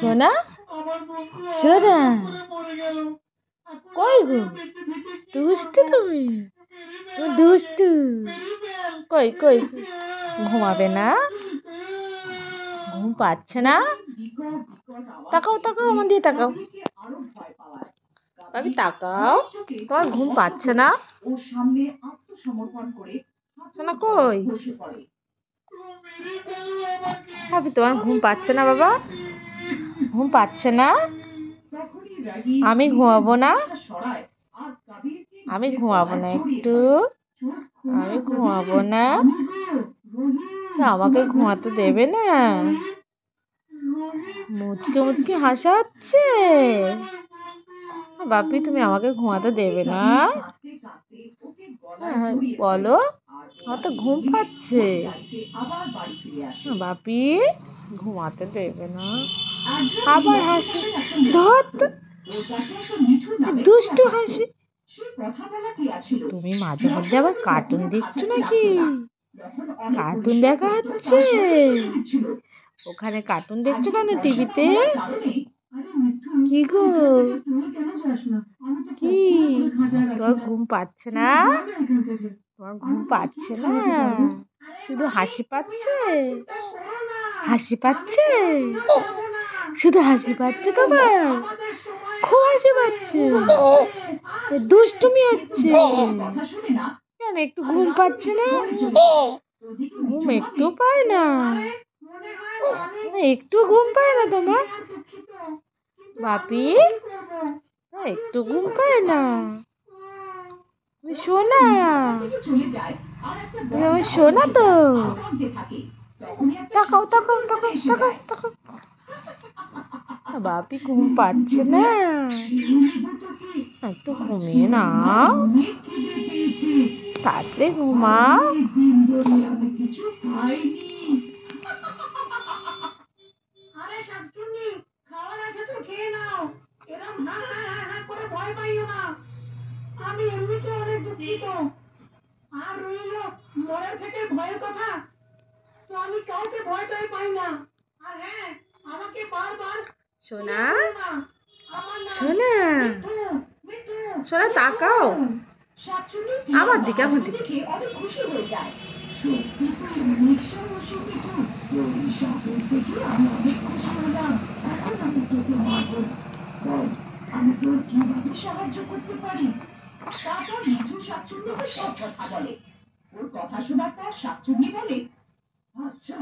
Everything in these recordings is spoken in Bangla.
সোনা সোনা কই গো দুষ্টু তুমি দুষ্টু কই কই ঘুমাবে না ঘুম পাচ্ছে না তাকাও তাকাও আমার দিয়ে তাকাও ভাবি তাকাও তোমার ঘুম পাচ্ছে না সোনা কই ভাবি তোমার ঘুম পাচ্ছে না বাবা ঘুম পাচ্ছে না আমি ঘুমাবো না আমি ঘুমাবো না একটু আমি ঘুমাবো না আমাকে ঘুমাতে দেবে না মুচকে মুচকে হাসাচ্ছে বাপি তুমি আমাকে ঘুমাতে দেবে না বলো আমার তো ঘুম পাচ্ছে বাপি ঘুমাতে দেবে না আবার হাসি ধর দুষ্টু হাসি তুমি মাঝে মধ্যে আবার কার্টুন দেখছো নাকি কার্টুন দেখা হচ্ছে ওখানে কার্টুন দেখছো কেন টিভিতে কি গো কি তোমার ঘুম পাচ্ছে না তোমার ঘুম পাচ্ছে না শুধু হাসি পাচ্ছে হাসি পাচ্ছে শুধু হাসি পাচ্ছে তোমার খুব হাসি পাচ্ছে দুষ্টুমি হচ্ছে কেন একটু ঘুম পাচ্ছে না ঘুম একটু পায় না একটু ঘুম পায় না তোমার বাপি একটু ঘুম পায় না শোনা শোনা তো তাকাও তাকাও তাকাও তাকাও তাকাও বাপি ঘুম পাচ্ছে না একটু ঘুমিয়ে নাও তাড়াতাড়ি ঘুমাও আমি এমনিতে অনেক দুঃখিত আর রইল মরার থেকে ভয়ের কথা তো আমি কাউকে ভয়টাই পাই না আর হ্যাঁ আমাকে বারবার সোনা সোনা সোনা তাকাও আমার দিকে অনেক খুশি হয়ে যায় আমি অনেক খুশি হলাম আমি তোর কিভাবে সাহায্য করতে পারি তারপর মিঠু শাকচুন্নিকে সব কথা বলে ওর কথা শোনার পর শাকচুন্নি বলে আচ্ছা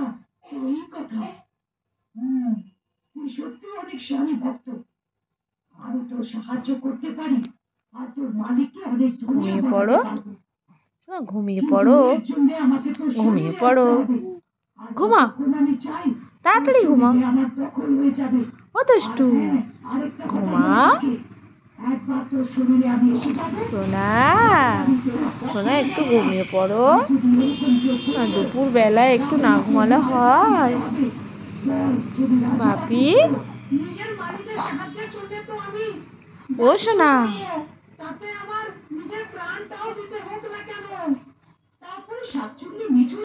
এই কথা তুই সত্যি অনেক স্বামী ভক্ত আমি তোর সাহায্য করতে পারি আর তোর মালিককে অনেক ঘুমিয়ে পড়ো ঘুমিয়ে পড়ো ঘুমিয়ে পড়ো ঘুমা তাড়াতাড়ি ঘুমা আমার দখল হয়ে যাবে ও দুষ্টু ঘুমা সোনা সোনা একটু ঘুমিয়ে পড়ো দুপুর বেলায় একটু না ঘুমালে হয় বাপি ও সোনা তাতে আমার নিজের প্রাণটাও দিতে হোক না কেন তারপরে শাকচুন্নি মিঠু